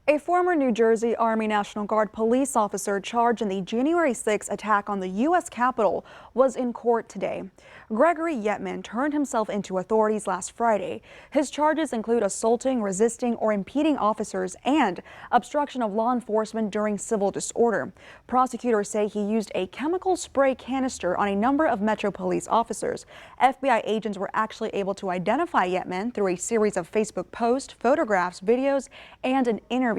A former New Jersey Army National Guard police officer charged in the January 6 attack on the U.S. Capitol was in court today. Gregory Yetman turned himself into authorities last Friday. His charges include assaulting, resisting, or impeding officers and obstruction of law enforcement during civil disorder. Prosecutors say he used a chemical spray canister on a number of Metro Police officers. FBI agents were actually able to identify Yetman through a series of Facebook posts, photographs, videos, and an interview.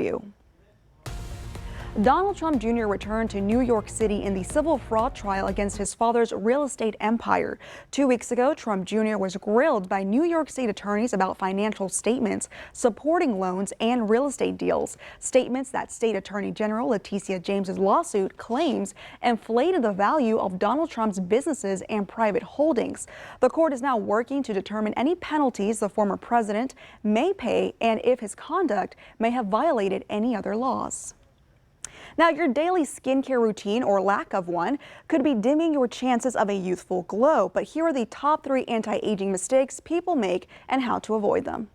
Donald Trump Jr. returned to New York City in the civil fraud trial against his father's real estate empire. 2 weeks ago, Trump Jr. was grilled by New York State attorneys about financial statements, supporting loans, and real estate deals. Statements that State Attorney General Letitia James's lawsuit claims inflated the value of Donald Trump's businesses and private holdings. The court is now working to determine any penalties the former president may pay and if his conduct may have violated any other laws. Now, your daily skincare routine or lack of one could be dimming your chances of a youthful glow. But here are the top 3 anti-aging mistakes people make and how to avoid them.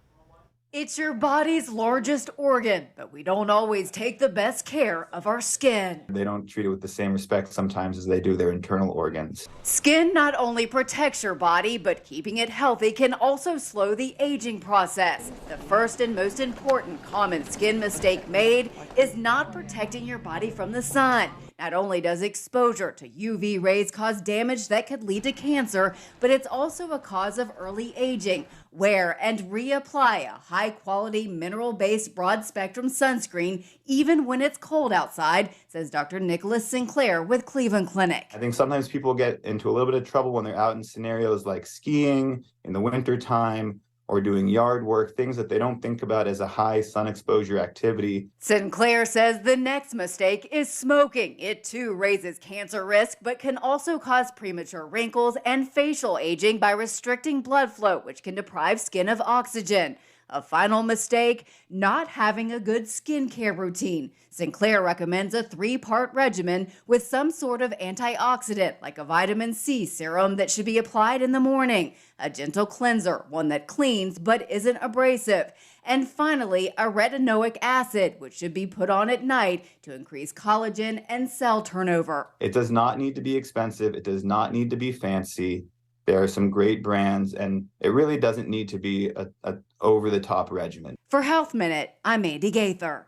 It's your body's largest organ, but we don't always take the best care of our skin. They don't treat it with the same respect sometimes as they do their internal organs. Skin not only protects your body, but keeping it healthy can also slow the aging process. The first and most important common skin mistake made is not protecting your body from the sun. Not only does exposure to UV rays cause damage that could lead to cancer, but it's also a cause of early aging. Wear and reapply a high-quality, mineral-based broad-spectrum sunscreen even when it's cold outside, says Dr. Nicholas Sinclair with Cleveland Clinic. I think sometimes people get into a little bit of trouble when they're out in scenarios like skiing in the wintertime, or doing yard work, things that they don't think about as a high sun exposure activity. Sinclair says the next mistake is smoking. It too raises cancer risk, but can also cause premature wrinkles and facial aging by restricting blood flow, which can deprive skin of oxygen. A final mistake, not having a good skincare routine. Sinclair recommends a 3-part regimen with some sort of antioxidant, like a vitamin C serum that should be applied in the morning, a gentle cleanser, one that cleans but isn't abrasive, and finally, a retinoic acid, which should be put on at night to increase collagen and cell turnover. It does not need to be expensive. It does not need to be fancy. There are some great brands, and it really doesn't need to be a over-the-top regimen. For Health Minute, I'm Andy Gaither.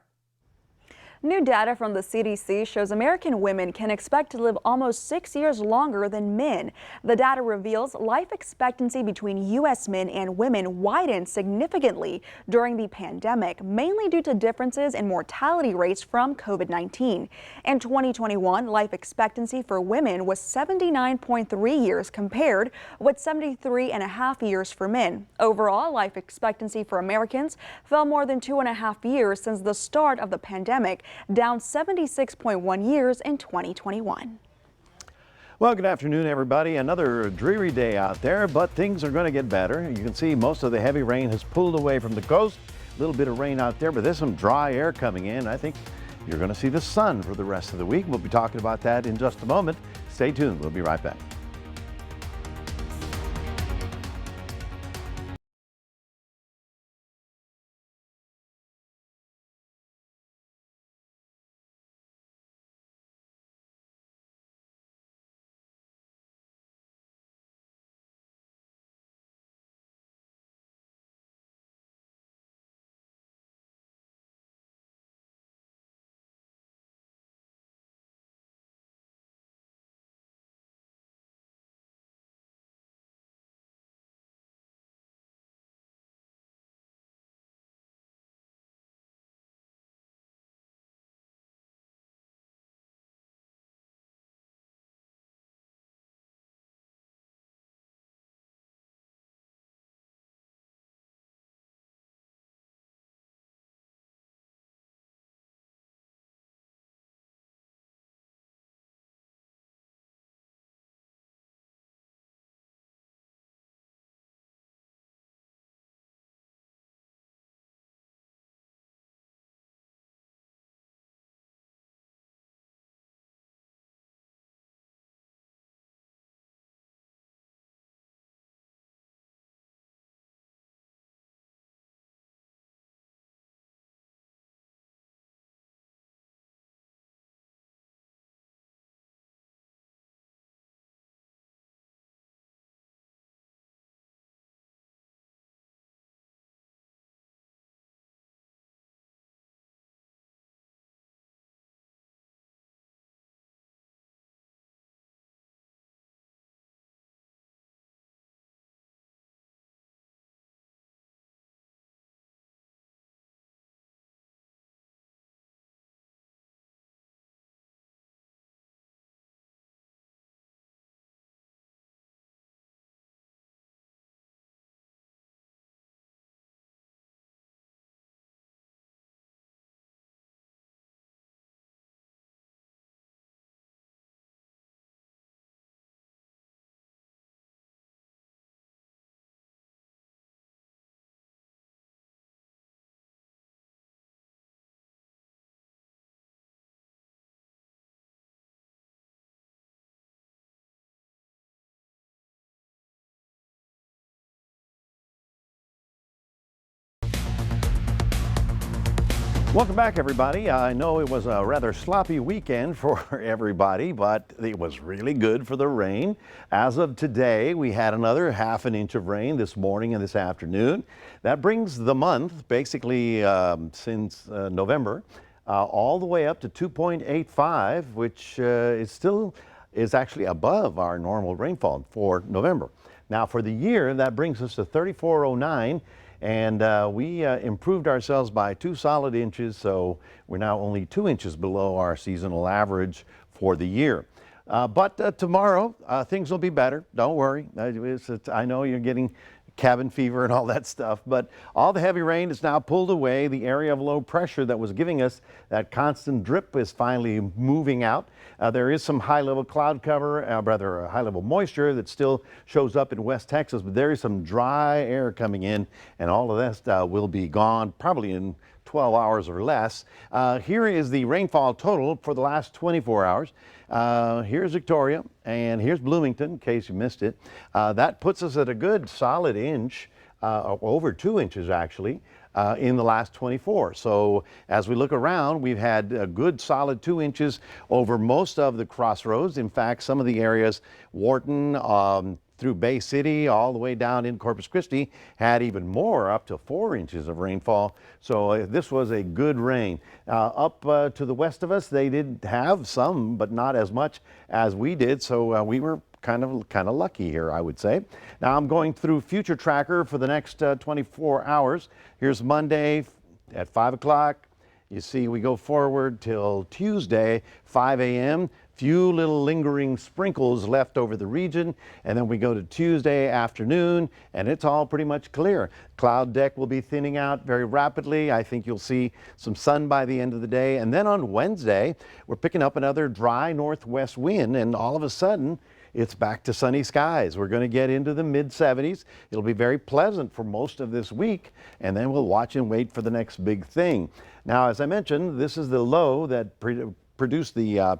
New data from the CDC shows American women can expect to live almost 6 years longer than men. The data reveals life expectancy between U.S. men and women widened significantly during the pandemic, mainly due to differences in mortality rates from COVID-19. In 2021, life expectancy for women was 79.3 years compared with 73.5 years for men. Overall, life expectancy for Americans fell more than 2.5 years since the start of the pandemic, down 76.1 years in 2021. Well, good afternoon, everybody. Another dreary day out there, but things are going to get better. You can see most of the heavy rain has pulled away from the coast. A little bit of rain out there, but there's some dry air coming in. I think you're going to see the sun for the rest of the week. We'll be talking about that in just a moment. Stay tuned. We'll be right back. Welcome back, everybody. I know it was a rather sloppy weekend for everybody, but it was really good for the rain. As of today, we had another half an inch of rain this morning and this afternoon. That brings the month, basically since November, all the way up to 2.85, which is actually above our normal rainfall for November. Now, for the year, that brings us to 3409. And we improved ourselves by 2 solid inches, so we're now only 2 inches below our seasonal average for the year. But tomorrow, things will be better. Don't worry. I know you're getting cabin fever and all that stuff, but all the heavy rain is now pulled away. The area of low pressure that was giving us that constant drip is finally moving out. There is some high-level cloud cover, rather high-level moisture that still shows up in West Texas, but there is some dry air coming in, and all of that will be gone probably in 12 hours or less. Here is the rainfall total for the last 24 hours. Here's Victoria, and here's Bloomington, in case you missed it. That puts us at a good solid inch, over 2 inches actually, in the last 24. So as we look around, we've had a good solid 2 inches over most of the crossroads. In fact, some of the areas, Wharton, through Bay City all the way down in Corpus Christi, had even more, up to 4 inches of rainfall. So this was a good rain. Up to the west of us, they did have some, but not as much as we did. So we were kind of lucky here, I would say. Now I'm going through Future Tracker for the next 24 hours. Here's Monday at 5 o'clock. You see, we go forward till Tuesday, 5 a.m. Few little lingering sprinkles left over the region, and then we go to Tuesday afternoon, and it's all pretty much clear. Cloud deck will be thinning out very rapidly. I think you'll see some sun by the end of the day, and then on Wednesday, we're picking up another dry northwest wind, and all of a sudden, it's back to sunny skies. We're going to get into the mid 70s. It'll be very pleasant for most of this week, and then we'll watch and wait for the next big thing. Now, as I mentioned, this is the low that produced the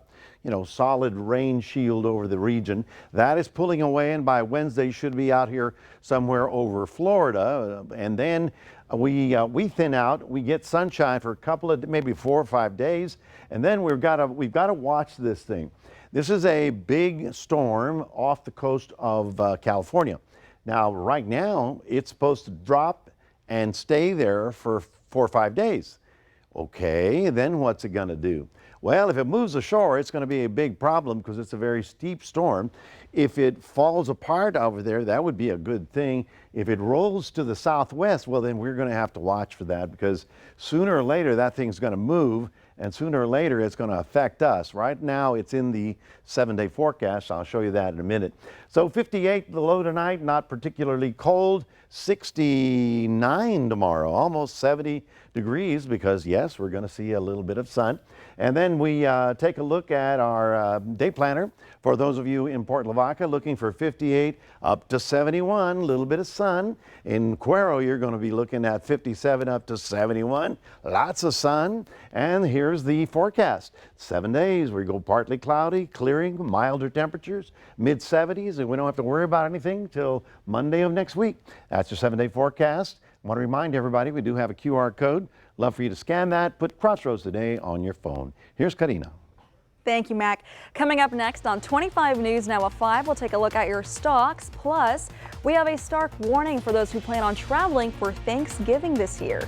solid rain shield over the region. That is pulling away, and by Wednesday should be out here somewhere over Florida. And then we thin out. We get sunshine for a couple of, maybe 4 or 5 days, and then we've got to watch this thing. This is a big storm off the coast of California. Now, right now, it's supposed to drop and stay there for 4 or 5 days. Okay, then what's it going to do? Well, if it moves ashore, it's going to be a big problem because it's a very steep storm. If it falls apart over there, that would be a good thing. If it rolls to the southwest, well, then we're going to have to watch for that, because sooner or later that thing's going to move, and sooner or later it's going to affect us. Right now it's in the 7-day forecast. I'll show you that in a minute. So 58 the low tonight, not particularly cold. 69 tomorrow, almost 70 degrees, because yes, we're going to see a little bit of sun. And then we take a look at our day planner. For those of you in Port Lavaca, looking for 58 up to 71, a little bit of sun. In Cuero, you're going to be looking at 57 up to 71, lots of sun. And here's the forecast. 7 days, we go partly cloudy, clearing, milder temperatures, mid 70s, and we don't have to worry about anything till Monday of next week. That's your 7-day forecast. I want to remind everybody we do have a QR code. Love for you to scan that. Put Crossroads Today on your phone. Here's Karina. Thank you, Mac. Coming up next on 25 News Now at 5, we'll take a look at your stocks. Plus, we have a stark warning for those who plan on traveling for Thanksgiving this year.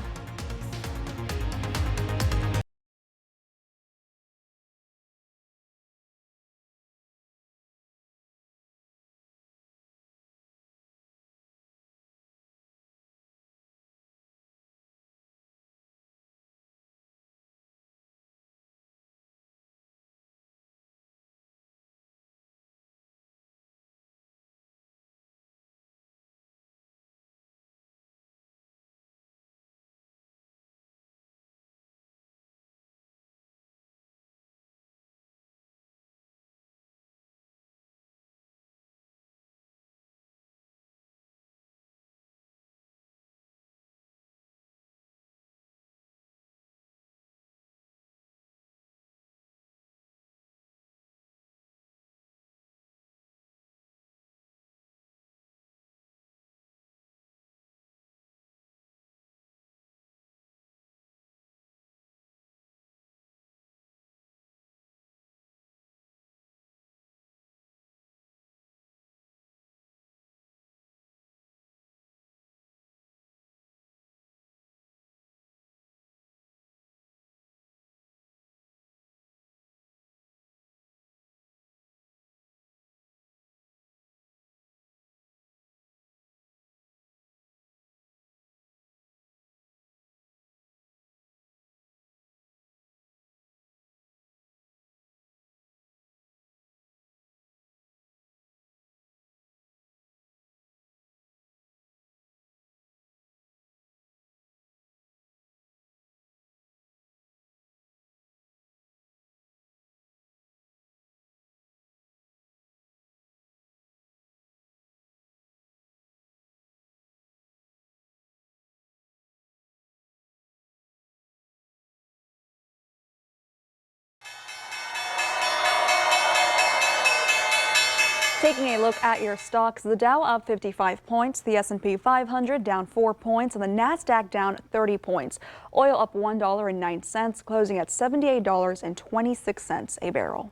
Taking a look at your stocks, the Dow up 55 points, the S&P 500 down 4 points, and the Nasdaq down 30 points. Oil up $1.09, closing at $78.26 a barrel.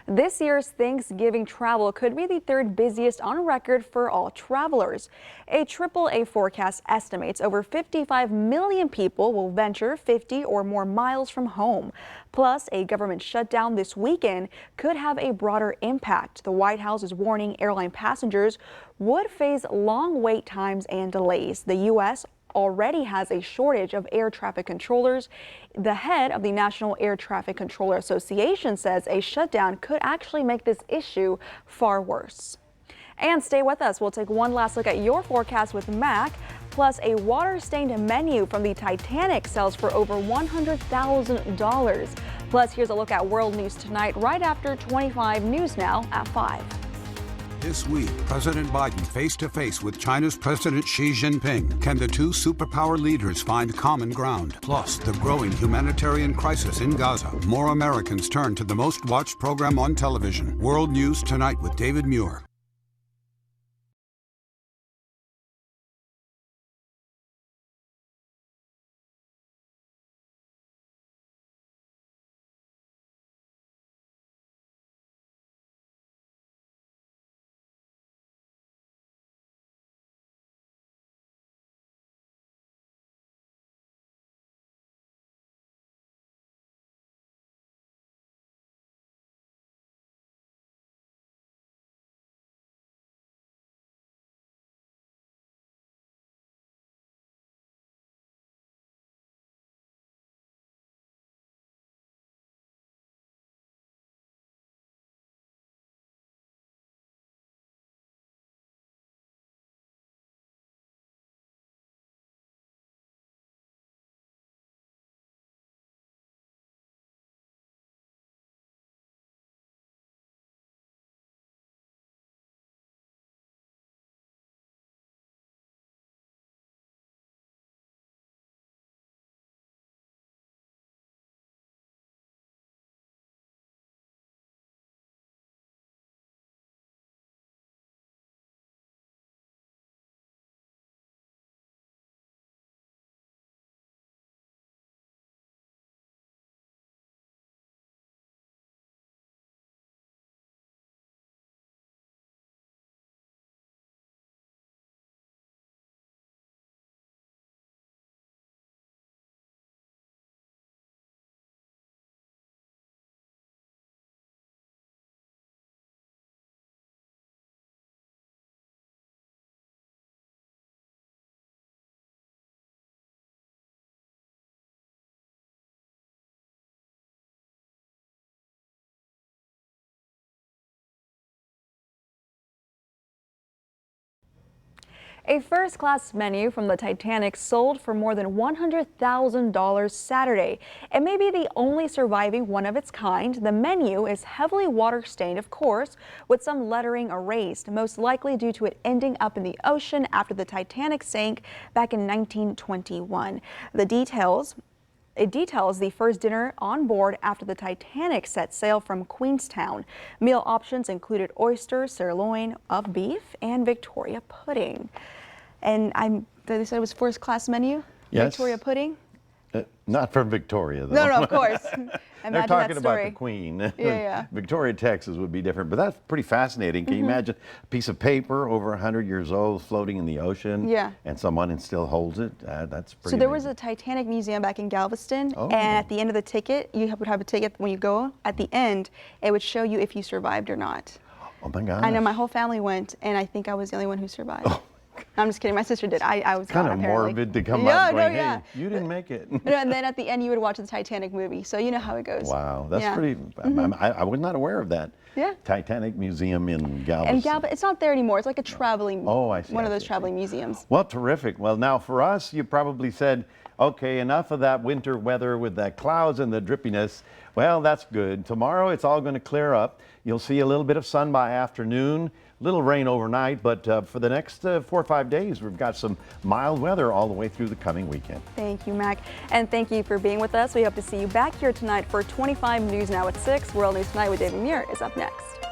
This year's Thanksgiving travel could be the third busiest on record for all travelers. A AAA forecast estimates over 55 million people will venture 50 or more miles from home. Plus, a government shutdown this weekend could have a broader impact. The White House is warning airline passengers would face long wait times and delays. The U.S. already has a shortage of air traffic controllers. The head of the National Air Traffic Controller Association says a shutdown could actually make this issue far worse. And stay with us. We'll take one last look at your forecast with Mac. Plus, a water-stained menu from the Titanic sells for over $100,000. Plus, here's a look at world news tonight right after 25 News Now at 5. This week, President Biden face-to-face with China's President Xi Jinping. Can the two superpower leaders find common ground? Plus, the growing humanitarian crisis in Gaza. More Americans turn to the most watched program on television. World News Tonight with David Muir. A first-class menu from the Titanic sold for more than $100,000 Saturday. It may be the only surviving one of its kind. The menu is heavily water-stained, of course, with some lettering erased, most likely due to it ending up in the ocean after the Titanic sank back in 1921. It details the first dinner on board after the Titanic set sail from Queenstown. Meal options included oysters, sirloin of beef, and Victoria pudding. And they said it was first class menu? Yes. Victoria pudding? Not from Victoria, though. No, of course. They're talking about the Queen. Yeah. Victoria, Texas would be different, but that's pretty fascinating. Can you imagine a piece of paper over 100 years old floating in the ocean? Yeah. And someone still holds it? That's pretty So there was amazing. a Titanic museum back in Galveston, Oh. and at the end of the ticket, you would have a ticket when you go. At the end, it would show you if you survived or not. Oh my gosh. I know my whole family went, and I think I was the only one who survived. Oh. I'm just kidding. My sister did. I was Kind not, of apparently. morbid to come Yeah, up no, going, yeah. hey, you didn't make it. And then at the end, you would watch the Titanic movie, so you know how it goes. Wow, that's Yeah. pretty. I was not aware of that. Yeah. Titanic Museum in Galveston. And it's not there anymore. It's like a traveling, I see, one I of those see. traveling museums. Well, terrific. Well, now for us, you probably said, okay, enough of that winter weather with the clouds and the drippiness. Well, that's good. Tomorrow, it's all going to clear up. You'll see a little bit of sun by afternoon, little rain overnight, but for the next 4 or 5 days, we've got some mild weather all the way through the coming weekend. Thank you, Mac. And thank you for being with us. We hope to see you back here tonight for 25 News Now at 6. World News Tonight with David Muir is up next.